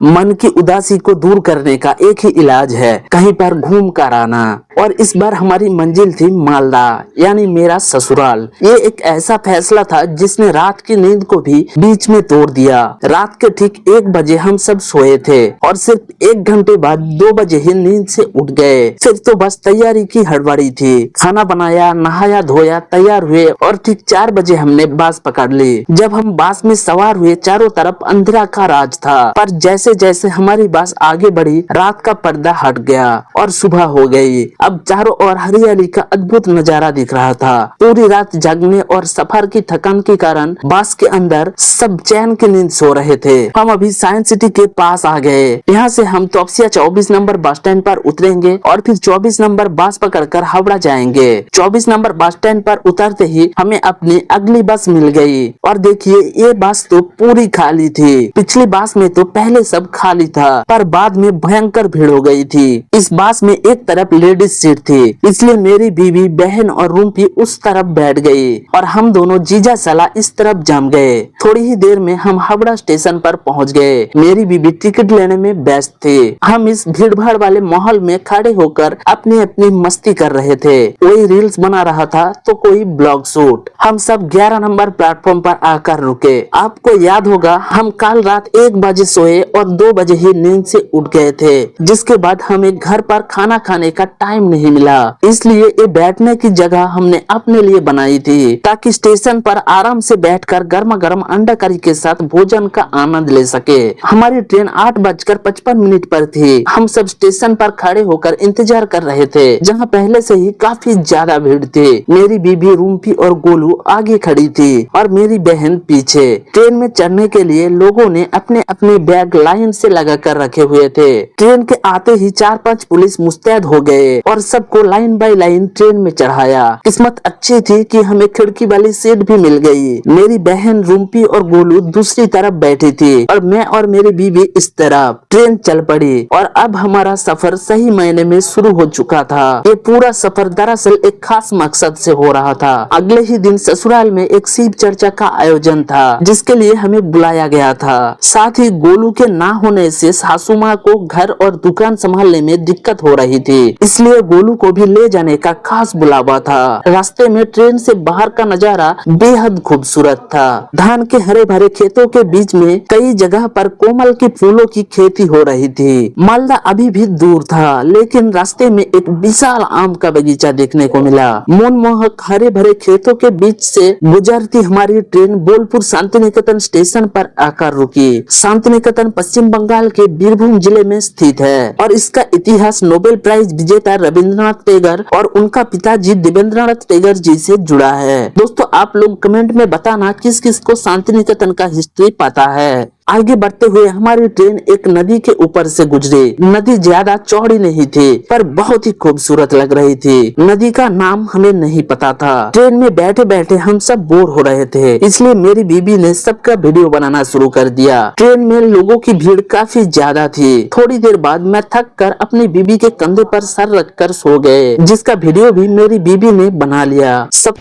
मन की उदासी को दूर करने का एक ही इलाज है, कहीं पर घूम कर आना। और इस बार हमारी मंजिल थी मालदा, यानी मेरा ससुराल। ये एक ऐसा फैसला था जिसने रात की नींद को भी बीच में तोड़ दिया। रात के ठीक 1 बजे हम सब सोए थे और सिर्फ 1 घंटे बाद 2 बजे ही नींद से उठ गए। फिर तो बस तैयारी की हड़बड़ी थी। खाना बनाया, नहाया धोया, तैयार हुए और ठीक 4 बजे हमने बस पकड़ ली। जब हम बस में सवार हुए, चारों तरफ अंधेरा का राज था, पर जैसे जैसे हमारी बस आगे बढ़ी, रात का पर्दा हट गया और सुबह हो गई। अब चारों ओर हरियाली का अद्भुत नजारा दिख रहा था। पूरी रात जागने और सफर की थकान के कारण बस के अंदर सब चैन की नींद सो रहे थे। हम अभी साइंस सिटी के पास आ गए। यहाँ से हम तोपसिया 24 नंबर बस स्टैंड पर उतरेंगे और फिर 24 नंबर बस पकड़कर हावड़ा जाएंगे। 24 नंबर बस स्टैंड पर उतरते ही हमें अपनी अगली बस मिल गई और देखिए ये बस तो पूरी खाली थी। पिछली बस में तो पहले सब खाली था, पर बाद में भयंकर भीड़ हो गई थी। इस बस में एक तरफ लेडीज सीट थी, इसलिए मेरी बीवी, बहन और रूम्पी उस तरफ बैठ गई और हम दोनों जीजा साला इस तरफ जम गए। थोड़ी ही देर में हम हावड़ा स्टेशन पर पहुंच गए। मेरी बीवी टिकट लेने में व्यस्त थी। हम इस भीड़ भाड़ वाले माहौल में खड़े होकर अपनी अपनी मस्ती कर रहे थे। कोई रील्स बना रहा था तो कोई ब्लॉग शूट। हम सब 11 नंबर प्लेटफॉर्म पर आकर रुके। आपको याद होगा हम कल रात 1 बजे सोए और 2 बजे ही नींद से उठ गए थे, जिसके बाद हमें घर पर खाना खाने का टाइम नहीं मिला। इसलिए ये बैठने की जगह हमने अपने लिए बनाई थी, ताकि स्टेशन पर आराम से बैठकर गर्मा गर्म अंडा करी के साथ भोजन का आनंद ले सके। हमारी ट्रेन 8:55 पर थी। हम सब स्टेशन पर खड़े होकर इंतजार कर रहे थे, जहाँ पहले से ही काफी ज्यादा भीड़ थी। मेरी बीबी, रूम्पी और गोलू आगे खड़ी थी और मेरी बहन पीछे। ट्रेन में चढ़ने के लिए लोगों ने अपने अपने बैग लाइन से लगा कर रखे हुए थे। ट्रेन के आते ही 4-5 पुलिस मुस्तैद हो गए और सबको लाइन बाय लाइन ट्रेन में चढ़ाया। किस्मत अच्छी थी कि हमें खिड़की वाली सीट भी मिल गई। मेरी बहन, रूम्पी और गोलू दूसरी तरफ बैठी थी और मैं और मेरी बीवी इस तरफ। ट्रेन चल पड़ी और अब हमारा सफर सही मायने में शुरू हो चुका था। ये पूरा सफर दरअसल एक खास मकसद से हो रहा था। अगले ही दिन ससुराल में एक शिव चर्चा का आयोजन था, जिसके लिए हमें बुलाया गया था। साथ ही गोलू के ना होने से सासू माँ को घर और दुकान संभालने में दिक्कत हो रही थी, इसलिए गोलू को भी ले जाने का खास बुलावा था। रास्ते में ट्रेन से बाहर का नजारा बेहद खूबसूरत था। धान के हरे भरे खेतों के बीच में कई जगह पर कोमल के फूलों की खेती हो रही थी। मालदा अभी भी दूर था, लेकिन रास्ते में एक विशाल आम का बगीचा देखने को मिला। मनमोहक हरे भरे खेतों के बीच से गुजरती हमारी ट्रेन बोलपुर शांति निकेतन स्टेशन पर आकर रुकी। शांति निकेतन पश्चिम बंगाल के बीरभूम जिले में स्थित है और इसका इतिहास नोबेल प्राइज विजेता रविंद्रनाथ टैगोर और उनका पिताजी देवेंद्रनाथ टैगोर जी से जुड़ा है। दोस्तों, आप लोग कमेंट में बताना किस किस को शांति निकेतन का हिस्ट्री पता है। आगे बढ़ते हुए हमारी ट्रेन एक नदी के ऊपर से गुजरी। नदी ज्यादा चौड़ी नहीं थी, पर बहुत ही खूबसूरत लग रही थी। नदी का नाम हमें नहीं पता था। ट्रेन में बैठे बैठे हम सब बोर हो रहे थे, इसलिए मेरी बीबी ने सबका वीडियो बनाना शुरू कर दिया। ट्रेन में लोगों की भीड़ काफी ज्यादा थी। थोड़ी देर बाद मैं थक कर अपनी बीबी के कंधे पर सर रखकर सो गए, जिसका वीडियो भी मेरी बीबी ने बना लिया। सब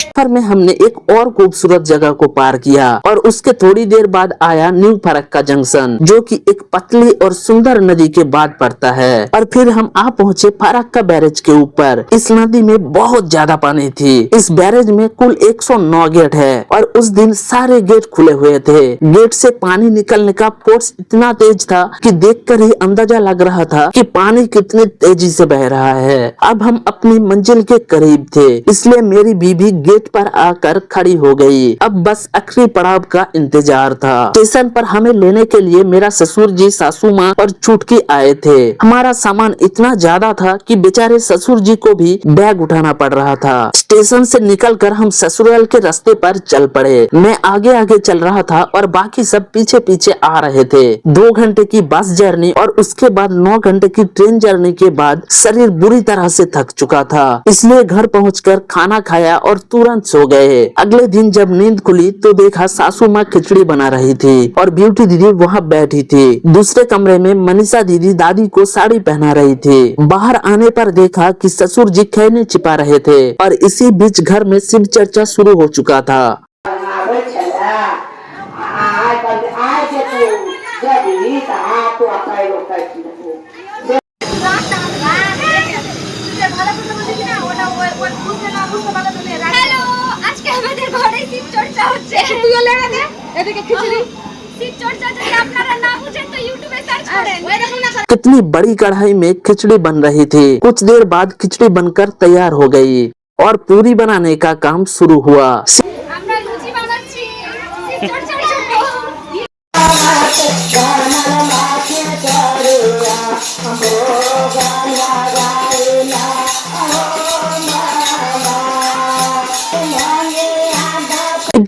सफर में हमने एक और खूबसूरत जगह को पार किया और उसके थोड़ी देर बाद आया न्यू फरक्का जंक्शन, जो कि एक पतली और सुंदर नदी के बाद पड़ता है। और फिर हम आ पहुंचे फरक्का बैरेज के ऊपर। इस नदी में बहुत ज्यादा पानी थी। इस बैरेज में कुल 109 गेट है और उस दिन सारे गेट खुले हुए थे। गेट से पानी निकलने का फोर्स इतना तेज था कि देखकर ही अंदाजा लग रहा था कि पानी कितनी तेजी से बह रहा है। अब हम अपनी मंजिल के करीब थे, इसलिए मेरी बीबी गेट पर आकर खड़ी हो गई। अब बस आखिरी पड़ाव का इंतजार था। स्टेशन पर हमें लेने के लिए मेरा ससुर जी, सासू माँ और चुटकी आए थे। हमारा सामान इतना ज्यादा था कि बेचारे ससुर जी को भी बैग उठाना पड़ रहा था। स्टेशन से निकलकर हम ससुराल के रास्ते पर चल पड़े। मैं आगे आगे चल रहा था और बाकी सब पीछे पीछे आ रहे थे। 2 घंटे की बस जर्नी और उसके बाद 9 घंटे की ट्रेन जर्नी के बाद शरीर बुरी तरह से थक चुका था, इसलिए घर पहुंचकर खाना खाया और तुरंत सो गए। अगले दिन जब नींद खुली तो देखा सासू माँ खिचड़ी बना रही थी और ब्यूटी दीदी वहाँ बैठी थी। दूसरे कमरे में मनीषा दीदी दादी को साड़ी पहना रही थी। बाहर आने पर देखा कि ससुर जी खैनी छिपा रहे थे और इसी बीच घर में शिव चर्चा शुरू हो चुका था। कितनी बड़ी कढ़ाई में खिचड़ी बन रही थी। कुछ देर बाद खिचड़ी बनकर तैयार हो गई और पूरी बनाने का काम शुरू हुआ।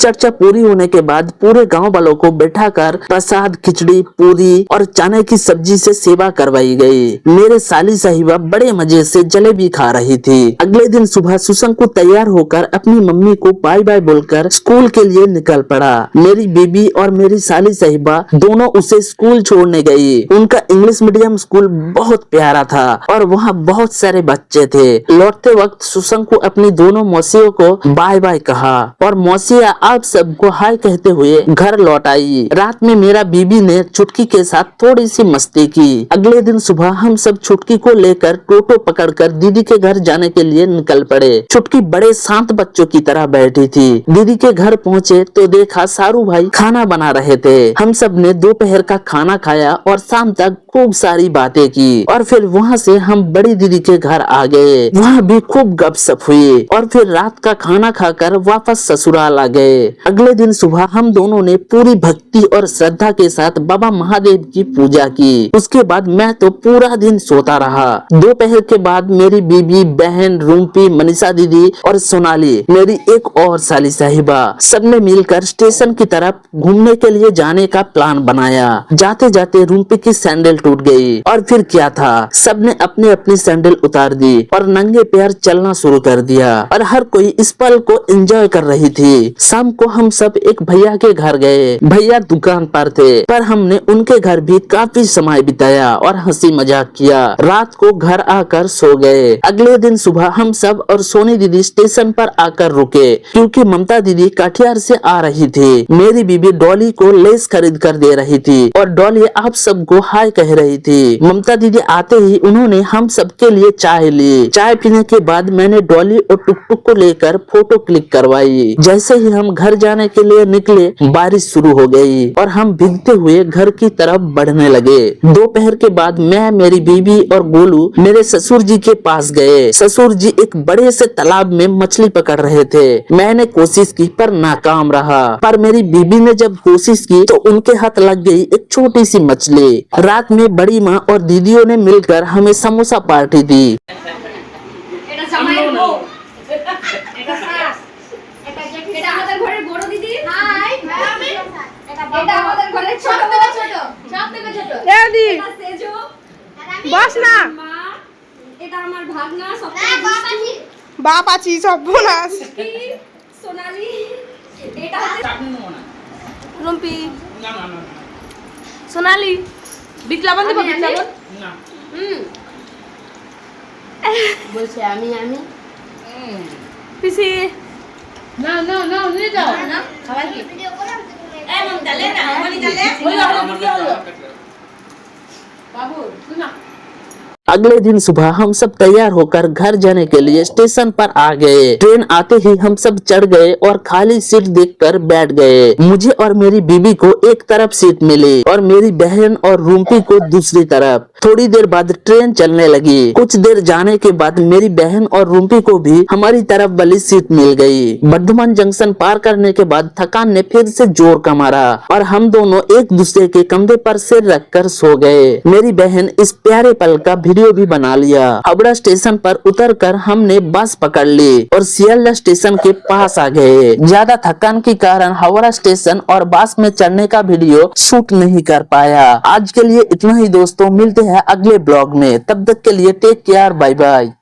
चर्चा पूरी होने के बाद पूरे गांव वालों को बैठाकर प्रसाद, खिचड़ी, पूरी और चने की सब्जी से सेवा करवाई गई। मेरे साली साहिबा बड़े मजे से जलेबी खा रही थी। अगले दिन सुबह सुशंकु तैयार होकर अपनी मम्मी को बाय बाय बोलकर स्कूल के लिए निकल पड़ा। मेरी बीबी और मेरी साली साहिबा दोनों उसे स्कूल छोड़ने गई। उनका इंग्लिश मीडियम स्कूल बहुत प्यारा था और वहाँ बहुत सारे बच्चे थे। लौटते वक्त सुशंकु अपनी दोनों मौसियों को बाय बाय कहा और मौसिया आप सबको हाय कहते हुए घर लौट आई। रात में मेरा बीबी ने चुटकी के साथ थोड़ी सी मस्ती की। अगले दिन सुबह हम सब चुटकी को लेकर टोटो पकड़कर दीदी के घर जाने के लिए निकल पड़े। चुटकी बड़े शांत बच्चों की तरह बैठी थी। दीदी के घर पहुँचे तो देखा सारू भाई खाना बना रहे थे। हम सब ने दोपहर का खाना खाया और शाम तक खूब सारी बातें की और फिर वहाँ से हम बड़ी दीदी के घर आ गए। वहाँ भी खूब गपशप हुई और फिर रात का खाना खाकर वापस ससुराल आ गए। अगले दिन सुबह हम दोनों ने पूरी भक्ति और श्रद्धा के साथ बाबा महादेव की पूजा की। उसके बाद मैं तो पूरा दिन सोता रहा। दोपहर के बाद मेरी बीबी, बहन, रूम्पी, मनीषा दीदी और सोनाली, मेरी एक और साली साहिबा, सबने मिलकर स्टेशन की तरफ घूमने के लिए जाने का प्लान बनाया। जाते जाते रूम्पी की सैंडल टूट गई और फिर क्या था, सबने अपनी अपनी सैंडल उतार दी और नंगे पैर चलना शुरू कर दिया और हर कोई इस पल को एंजॉय कर रही थी। शाम को हम सब एक भैया के घर गए। भैया दुकान पर थे पर हमने उनके घर भी काफी समय बिताया और हंसी मजाक किया। रात को घर आकर सो गए। अगले दिन सुबह हम सब और सोनी दीदी स्टेशन पर आकर रुके क्योंकि ममता दीदी कटिहार से आ रही थी। मेरी बीबी डॉली को लेस खरीद कर दे रही थी और डॉली आप सबको हाय कह रही थी। ममता दीदी आते ही उन्होंने हम सबके लिए चाय ली। चाय पीने के बाद मैंने डॉली और टुकटुक को लेकर फोटो क्लिक करवाई। जैसे ही हम घर जाने के लिए निकले बारिश शुरू हो गई और हम भीगते हुए घर की तरफ बढ़ने लगे। दोपहर के बाद मैं, मेरी बीबी और गोलू मेरे ससुर जी के पास गए। ससुर जी एक बड़े से तालाब में मछली पकड़ रहे थे। मैंने कोशिश की पर नाकाम रहा, पर मेरी बीबी ने जब कोशिश की तो उनके हाथ लग गई एक छोटी सी मछली। रात में बड़ी माँ और दीदियों ने मिलकर हमें समोसा पार्टी दी। বাপাচি সর্বনাশ সোনালি এটা রুম্পি সোনালি বিট লবণ দেব বিট লবণ না বলছে আমি পিসি না না না নিয়ে যাও না খাবার কি এই মম চলে না আমি চলে ওই ভিডিও হলো বাবু শুনা अगले दिन सुबह हम सब तैयार होकर घर जाने के लिए स्टेशन पर आ गए। ट्रेन आते ही हम सब चढ़ गए और खाली सीट देखकर बैठ गए। मुझे और मेरी बीबी को एक तरफ सीट मिली और मेरी बहन और रूम्पी को दूसरी तरफ। थोड़ी देर बाद ट्रेन चलने लगी। कुछ देर जाने के बाद मेरी बहन और रूम्पी को भी हमारी तरफ वाली सीट मिल गई। बर्धमान जंक्शन पार करने के बाद थकान ने फिर से जोर का मारा और हम दोनों एक दूसरे के कंधे पर सिर रखकर सो गए। मेरी बहन इस प्यारे पल का वीडियो भी बना लिया। हावड़ा स्टेशन पर उतरकर हमने बस पकड़ ली और सियालदह स्टेशन के पास आ गए। ज्यादा थकान के कारण हावड़ा स्टेशन और बस में चढ़ने का वीडियो शूट नहीं कर पाया। आज के लिए इतना ही दोस्तों, मिलते हैं अगले ब्लॉग में। तब तक के लिए टेक केयर, बाय बाय।